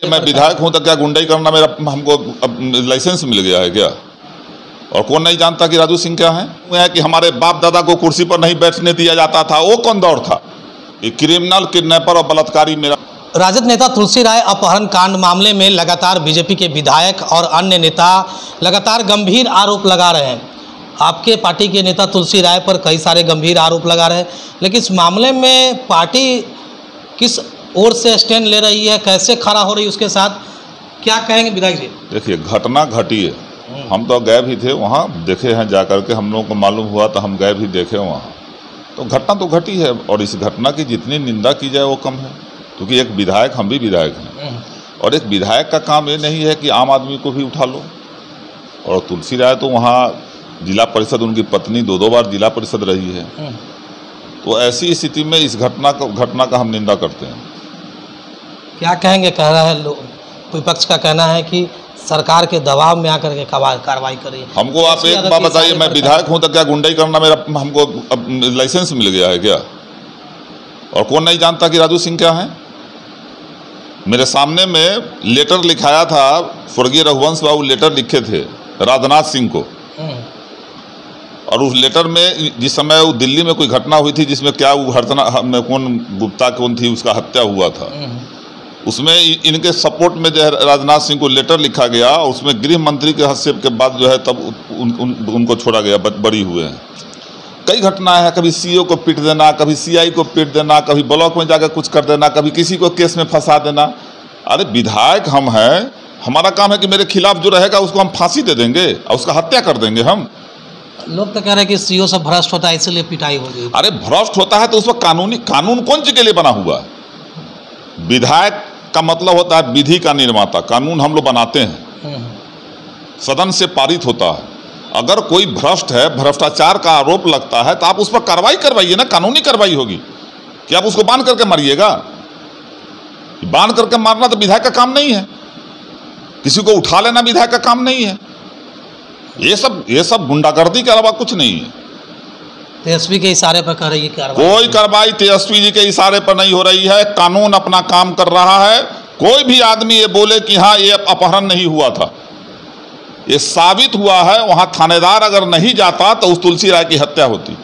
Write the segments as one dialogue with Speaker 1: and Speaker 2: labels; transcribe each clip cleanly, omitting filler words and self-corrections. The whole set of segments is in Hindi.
Speaker 1: मैं विधायक हूं तो क्या गुंडाई करना मेरा हमको लाइसेंस मिल गया है क्या? और कौन नहीं जानता कि राजू सिंह क्या है कि हमारे बाप दादा को कुर्सी पर नहीं बैठने दिया जाता था। वो कौन दौर था? ये क्रिमिनल, किडनैपर और बलात्कारी मेरा।
Speaker 2: राजद नेता तुलसी राय अपहरण कांड मामले में लगातार बीजेपी के विधायक और अन्य नेता लगातार गंभीर आरोप लगा रहे हैं। आपके पार्टी के नेता तुलसी राय पर कई सारे गंभीर आरोप लगा रहे हैं, लेकिन इस मामले में पार्टी किस ओर से स्टैंड ले रही है, कैसे खड़ा हो रही है, उसके साथ क्या कहेंगे विधायक जी?
Speaker 1: देखिए, घटना घटी है, हम तो गए भी थे वहाँ, देखे हैं जा करके, हम लोगों को मालूम हुआ तो हम गए भी देखे वहाँ। तो घटना तो घटी है और इस घटना की जितनी निंदा की जाए वो कम है, क्योंकि एक विधायक, हम भी विधायक हैं, और एक विधायक का काम ये नहीं है कि आम आदमी को भी उठा लो। और तुलसी राय तो वहाँ जिला परिषद, उनकी पत्नी 2 बार जिला परिषद रही है, तो ऐसी स्थिति में इस घटना का हम निंदा करते हैं।
Speaker 2: क्या कहेंगे? कह रहा है विपक्ष का कहना है कि सरकार के दबाव में आकर के कार्रवाई करिए।
Speaker 1: हमको आप एक बात बताइए, मैं विधायक हूं तो क्या गुंडाई करना मेरा हमको लाइसेंस मिल गया है क्या? और कौन नहीं जानता कि राजू सिंह क्या है? मेरे सामने में लेटर लिखाया था, स्वर्गीय रघुवंश बाबू लेटर लिखे थे राजनाथ सिंह को, और उस लेटर में जिस समय वो दिल्ली में कोई घटना हुई थी जिसमें क्या वो घटना, कौन गुप्ता कौन थी, उसका हत्या हुआ था, उसमें इनके सपोर्ट में जो है राजनाथ सिंह को लेटर लिखा गया, और उसमें गृह मंत्री के हस्तक्षेप के बाद जो है तब उनको छोड़ा गया, बरी हुए हैं। कई घटनाएं हैं, कभी सीओ को पीट देना, कभी सीआई को पीट देना, कभी ब्लॉक में जाकर कुछ कर देना, कभी किसी को केस में फंसा देना। अरे विधायक हम हैं, हमारा काम है कि मेरे खिलाफ जो रहेगा उसको हम फांसी दे देंगे और उसका हत्या कर देंगे हम।
Speaker 2: लोग तो कह रहे हैं कि सीओ सब भ्रष्ट होता है इसलिए पिटाई होगी।
Speaker 1: अरे भ्रष्ट होता है तो उसमें कानून कौन सी के लिए बना हुआ है? विधायक का मतलब होता है विधि का निर्माता, कानून हम लोग बनाते हैं, सदन से पारित होता है। अगर कोई भ्रष्ट है, भ्रष्टाचार का आरोप लगता है तो आप उस पर कार्रवाई करवाइए ना, कानूनी कार्रवाई होगी। कि आप उसको बांध करके मारिएगा? बांध करके मारना तो विधायक का काम नहीं है, किसी को उठा लेना विधायक का काम नहीं है। ये सब गुंडागर्दी के अलावा कुछ नहीं है।
Speaker 2: तेजस्वी के इशारे पर कर रही है कार्रवाई?
Speaker 1: कोई कार्रवाई तेजस्वी जी के इशारे पर नहीं हो रही है, कानून अपना काम कर रहा है। कोई भी आदमी ये बोले कि हाँ ये अपहरण नहीं हुआ था, ये साबित हुआ है। वहां थानेदार अगर नहीं जाता तो उस तुलसी राय की हत्या होती।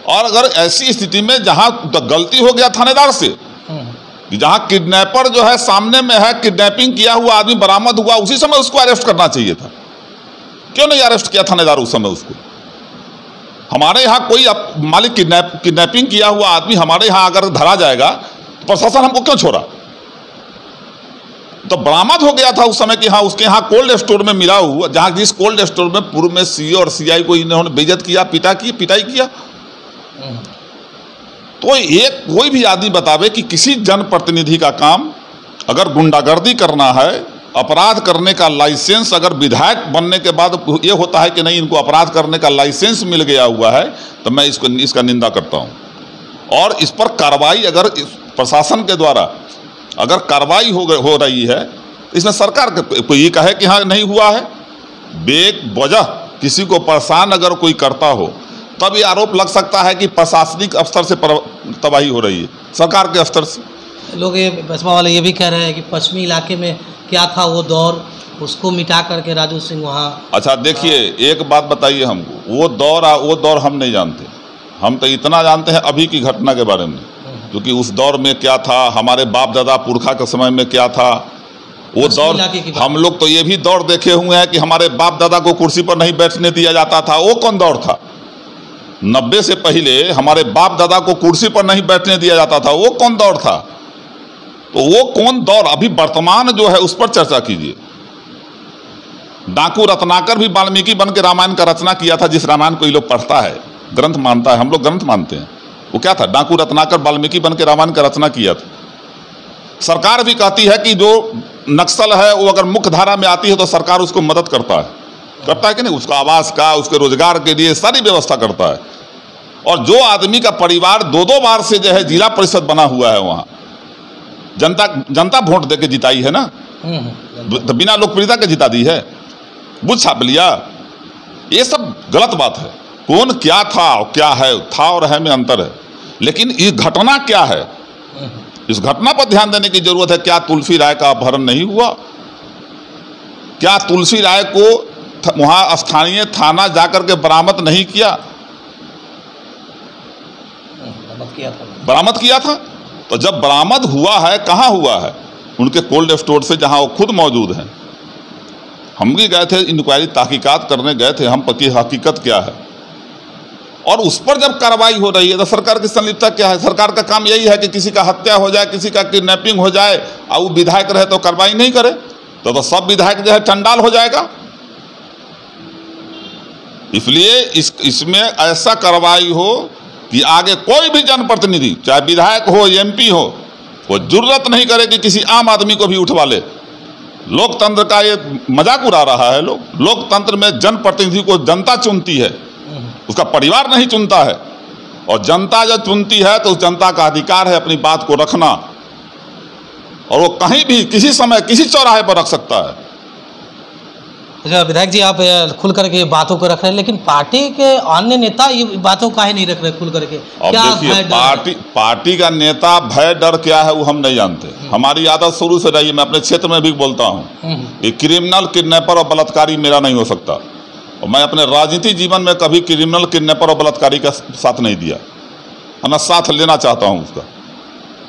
Speaker 1: और अगर ऐसी स्थिति में जहां गलती हो गया थानेदार से, जहां किडनैपर जो है सामने में है, किडनैपिंग किया हुआ आदमी बरामद हुआ, उसी समय उसको अरेस्ट करना चाहिए था। क्यों नहीं अरेस्ट किया थानेदार उस समय उसको? हमारे यहाँ कोई मालिक किडनैपिंग किया हुआ आदमी हमारे यहाँ अगर धरा जाएगा तो प्रशासन हमको क्यों छोड़ा? तो बरामद हो गया था उस समय कि हाँ उसके यहाँ कोल्ड स्टोर में मिला हुआ, जहाँ जिस कोल्ड स्टोर में पूर्व में सीओ और सीआई को इन्होंने बेइज्जत किया, पिटाई किया। तो एक कोई भी आदमी बतावे कि किसी जनप्रतिनिधि का काम अगर गुंडागर्दी करना है, अपराध करने का लाइसेंस अगर विधायक बनने के बाद ये होता है कि नहीं इनको अपराध करने का लाइसेंस मिल गया हुआ है, तो मैं इसका निंदा करता हूँ। और इस पर कार्रवाई अगर प्रशासन के द्वारा अगर कार्रवाई हो रही है, इसमें सरकार कोई ये कहे कि हाँ नहीं हुआ है, बेवजह किसी को परेशान अगर कोई करता हो तब ये आरोप लग सकता है कि प्रशासनिक स्तर से तबाही हो रही है, सरकार के स्तर से।
Speaker 2: लोग ये बसपा वाले ये भी कह रहे हैं कि पश्चिमी इलाके में क्या था वो दौर, उसको मिटा करके राजू सिंह वहाँ।
Speaker 1: अच्छा देखिए, एक बात बताइए हमको, वो दौर हम नहीं जानते। हम तो इतना जानते हैं अभी की घटना के बारे में, क्योंकि उस दौर में क्या था, हमारे बाप दादा पुरखा के समय में क्या था वो दौर। हम लोग तो ये भी दौर देखे हुए हैं कि हमारे बाप दादा को कुर्सी पर नहीं बैठने दिया जाता था। वो कौन दौर था? 90 से पहले हमारे बाप दादा को कुर्सी पर नहीं बैठने दिया जाता था, वो कौन दौर था? तो वो कौन दौर अभी वर्तमान जो है उस पर चर्चा कीजिए। डाकू रत्नाकर भी वाल्मीकि बन के रामायण का रचना किया था, जिस रामायण को ये लोग पढ़ता है, ग्रंथ मानता है, हम लोग ग्रंथ मानते हैं। वो क्या था? डाकू रत्नाकर वाल्मीकि बन के रामायण का रचना किया था। सरकार भी कहती है कि जो नक्सल है वो अगर मुख्य धारा में आती है तो सरकार उसको मदद करता है कि नहीं, उसका आवास का, उसके रोजगार के लिए सारी व्यवस्था करता है। और जो आदमी का परिवार 2 बार से जो है जिला परिषद बना हुआ है, वहाँ जनता वोट देके जिताई है ना, तो बिना लोकप्रियता के जिता दी है, बुझ छाप लिया। ये सब गलत बात है। कौन क्या था और क्या है, था और है में अंतर है। लेकिन ये घटना क्या है, इस घटना पर ध्यान देने की जरूरत है। क्या तुलसी राय का अपहरण नहीं हुआ? क्या तुलसी राय को वहां स्थानीय थाना जाकर के बरामद नहीं किया? बरामद किया था। तो जब बरामद हुआ है, कहाँ हुआ है? उनके कोल्ड स्टोर से, जहां वो खुद मौजूद हैं। हम भी गए थे इंक्वायरी तहकीकात करने गए थे हम, पकी हकीकत क्या है। और उस पर जब कार्रवाई हो रही है तो सरकार की संलिप्तता क्या है? सरकार का काम यही है कि किसी का हत्या हो जाए, किसी का किडनैपिंग हो जाए, और वो विधायक रहे तो कार्रवाई नहीं करे, तो सब विधायक जो है चंडाल हो जाएगा। इसलिए इसमें ऐसा कार्रवाई हो कि आगे कोई भी जनप्रतिनिधि, चाहे विधायक हो, एमपी हो, वो जरूरत नहीं करे कि किसी आम आदमी को भी उठवा ले। लोकतंत्र का ये मजाक उड़ा रहा है लोग। लोकतंत्र में जनप्रतिनिधि को जनता चुनती है, उसका परिवार नहीं चुनता है। और जनता जब चुनती है तो उस जनता का अधिकार है अपनी बात को रखना, और वो कहीं भी किसी समय किसी चौराहे पर रख सकता है।
Speaker 2: अच्छा विधायक जी, आप खुल करके बातों को रख रहे हैं, लेकिन पार्टी के अन्य नेता ये बातों काहे नहीं रख रहे खुल करके?
Speaker 1: अब देखिए, पार्टी का नेता भय डर क्या है वो हम नहीं जानते। हमारी आदत शुरू से रही है, मैं अपने क्षेत्र में भी बोलता हूँ कि क्रिमिनल, किडनैपर और बलात्कारी मेरा नहीं हो सकता। और मैं अपने राजनीतिक जीवन में कभी क्रिमिनल, किडनैपर और बलात्कारी का साथ नहीं दिया, मैं साथ लेना चाहता हूँ उसका।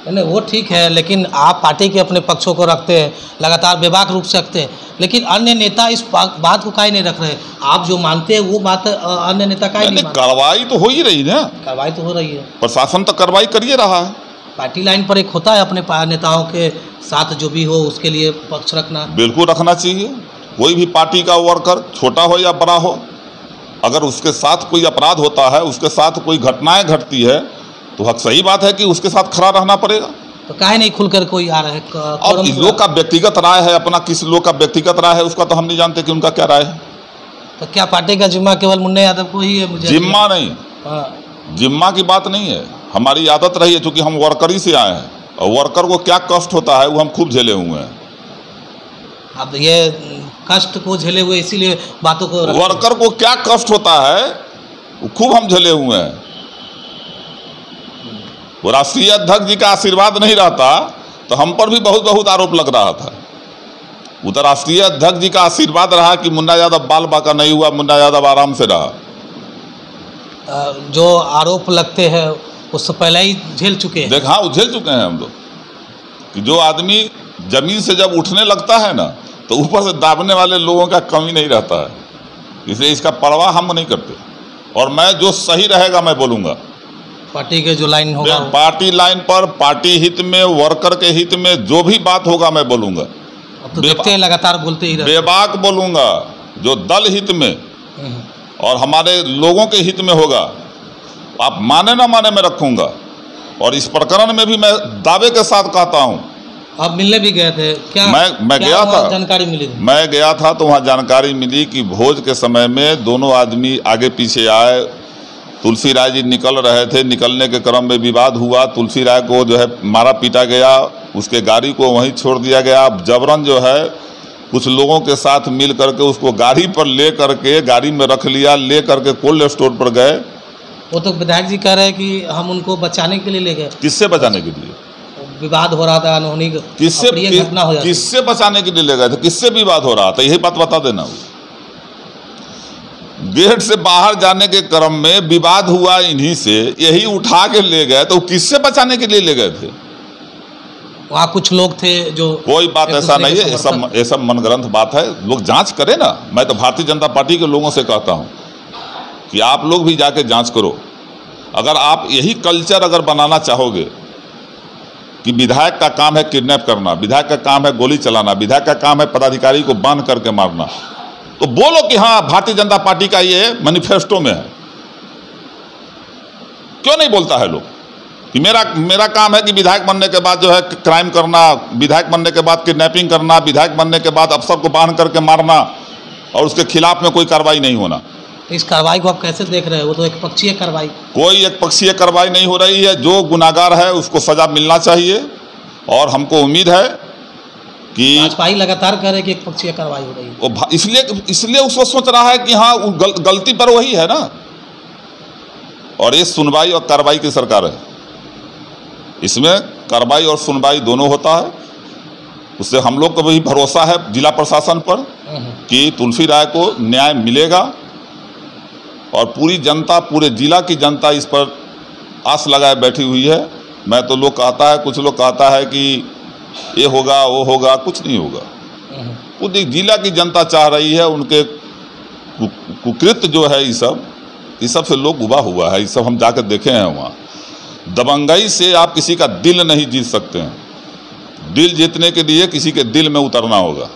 Speaker 2: नहीं, वो ठीक है, लेकिन आप पार्टी के अपने पक्षों को रखते हैं, लगातार बेबाक रूप से रखते हैं, लेकिन अन्य नेता इस बात को काहे नहीं रख रहे? आप जो मानते हैं वो बात अन्य नेता काहे नहीं मानते?
Speaker 1: कार्रवाई तो हो ही रही है,
Speaker 2: कार्रवाई तो हो रही है,
Speaker 1: प्रशासन तो कार्रवाई करिए रहा है।
Speaker 2: पार्टी लाइन पर एक होता है अपने नेताओं के साथ जो भी हो उसके लिए पक्ष रखना,
Speaker 1: बिल्कुल रखना चाहिए। कोई भी पार्टी का वर्कर, छोटा हो या बड़ा हो, अगर उसके साथ कोई अपराध होता है, उसके साथ कोई घटनाएं घटती है, तो हक सही बात है कि उसके साथ खड़ा रहना पड़ेगा।
Speaker 2: तो काहे नहीं खुलकर कोई आ रहा है?
Speaker 1: अब लोग का व्यक्तिगत राय है, अपना किस लोग का व्यक्तिगत राय है उसका तो हम नहीं जानते कि उनका क्या राय है।
Speaker 2: तो क्या पार्टी का जिम्मा केवल मुन्ना यादव को ही है? मुझे
Speaker 1: जिम्मा नहीं, जिम्मा की बात नहीं है। हमारी आदत रही है, चूंकि हम वर्करी से आए हैं, और वर्कर को क्या कष्ट होता है वो हम खूब झेले हुए हैं।
Speaker 2: अब ये कष्ट को झेले हुए इसीलिए बातों को,
Speaker 1: वर्कर को क्या कष्ट होता है वो खूब हम झेले हुए हैं। वो राष्ट्रीय अध्यक्ष जी का आशीर्वाद नहीं रहता तो हम पर भी बहुत आरोप लग रहा था। वो तो राष्ट्रीय अध्यक्ष जी का आशीर्वाद रहा कि मुन्ना यादव बाल बाका नहीं हुआ, मुन्ना यादव आराम से रहा।
Speaker 2: जो आरोप लगते हैं उससे पहले ही झेल चुके हैं।
Speaker 1: देख, हाँ, वो झेल चुके हैं हम लोग। कि जो आदमी जमीन से जब उठने लगता है ना, तो ऊपर से दाबने वाले लोगों का कमी नहीं रहता है। इसलिए इसका परवाह हम नहीं करते, और मैं जो सही रहेगा मैं बोलूँगा।
Speaker 2: पार्टी के जो लाइन होगा,
Speaker 1: पार्टी लाइन पर, पार्टी हित में, वर्कर के हित में जो भी बात होगा मैं बोलूँगा।
Speaker 2: अब तो देखते हैं लगातार बोलते ही रहते,
Speaker 1: बेबाक बोलूँगा। जो दल हित में और हमारे लोगों के हित में होगा, आप माने ना माने मैं रखूँगा। और इस प्रकरण में भी मैं दावे के साथ कहता हूँ।
Speaker 2: आप मिलने भी गए थे क्या?
Speaker 1: मैं गया था,
Speaker 2: जानकारी मिली थी?
Speaker 1: मैं गया था तो वहाँ जानकारी मिली कि भोज के समय में दोनों आदमी आगे पीछे आए। तुलसी राय जी निकल रहे थे, निकलने के क्रम में विवाद हुआ। तुलसी राय को जो है मारा पीटा गया, उसके गाड़ी को वहीं छोड़ दिया गया। जबरन जो है कुछ लोगों के साथ मिल करके उसको गाड़ी पर ले करके, गाड़ी में रख लिया, ले करके कोल्ड स्टोर पर गए।
Speaker 2: वो तो विधायक जी कह रहे हैं कि हम उनको बचाने के लिए ले गए।
Speaker 1: किससे बचाने के लिए?
Speaker 2: विवाद हो रहा था, अनहोनी घटना हो जाती।
Speaker 1: किससे बचाने के लिए ले गए थे? किससे विवाद हो रहा था? यही बात बता देना। गेट से बाहर जाने के क्रम में विवाद हुआ इन्हीं से, यही उठा के ले गए, तो किससे बचाने के लिए ले गए थे?
Speaker 2: वहाँ कुछ लोग थे जो,
Speaker 1: कोई बात ऐसा नहीं है, ये सब मनगढ़ंत बात है। लोग जांच करें ना। मैं तो भारतीय जनता पार्टी के लोगों से कहता हूँ कि आप लोग भी जाके जांच करो। अगर आप यही कल्चर अगर बनाना चाहोगे कि विधायक का काम है किडनैप करना, विधायक का काम है गोली चलाना, विधायक का काम है पदाधिकारी को बांध करके मारना, तो बोलो कि हाँ भारतीय जनता पार्टी का ये मैनिफेस्टो में है। क्यों नहीं बोलता है लोग कि मेरा काम है कि विधायक बनने के बाद जो है क्राइम करना, विधायक बनने के बाद किडनैपिंग करना, विधायक बनने के बाद अफसर को बांध करके मारना, और उसके खिलाफ में कोई कार्रवाई नहीं होना।
Speaker 2: इस कार्रवाई को आप कैसे देख रहे हैं? वो तो एक पक्षीय कार्रवाई,
Speaker 1: कोई एक पक्षीय कार्रवाई नहीं हो रही है। जो गुनाहगार है उसको सजा मिलना चाहिए, और हमको उम्मीद है कि
Speaker 2: भाजपा ही लगातार कह रहे हैं कि एक पक्षीय कार्रवाई हो रही है।
Speaker 1: इसलिए उसको सोच रहा है कि हाँ गलती पर वही है ना। और ये सुनवाई और कार्रवाई की सरकार है, इसमें कार्रवाई और सुनवाई दोनों होता है। उससे हम लोग को भी भरोसा है जिला प्रशासन पर कि तुलसी राय को न्याय मिलेगा और पूरी जनता, पूरे जिला की जनता इस पर आस लगाए बैठी हुई है। मैं तो लोग कहता है, कुछ लोग कहता है कि ये होगा वो होगा, कुछ नहीं होगा। पूरी जिला की जनता चाह रही है। उनके कुकृत्य जो है, ये सब से लोग उबा हुआ है। ये सब हम जाकर देखे हैं वहाँ। दबंगई से आप किसी का दिल नहीं जीत सकते हैं। दिल जीतने के लिए किसी के दिल में उतरना होगा।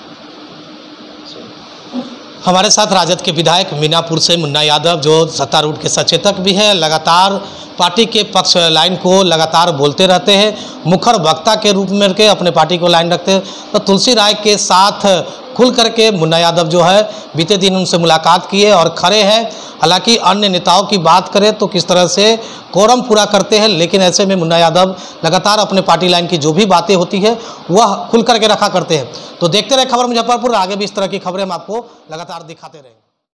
Speaker 2: हमारे साथ राजद के विधायक मीनापुर से मुन्ना यादव, जो सत्तारूढ़ के सचेतक भी है, लगातार पार्टी के पक्ष लाइन को लगातार बोलते रहते हैं, मुखर वक्ता के रूप में के अपने पार्टी को लाइन रखते हैं। तो तुलसी राय के साथ खुल करके मुन्ना यादव जो है बीते दिन उनसे मुलाकात किए और खड़े हैं। हालांकि अन्य नेताओं की बात करें तो किस तरह से कोरम पूरा करते हैं, लेकिन ऐसे में मुन्ना यादव लगातार अपने पार्टी लाइन की जो भी बातें होती है वह खुल करके रखा करते हैं। तो देखते रहे खबर मुजफ्फरपुर, आगे भी इस तरह की खबरें हम आपको लगातार दिखाते रहेंगे।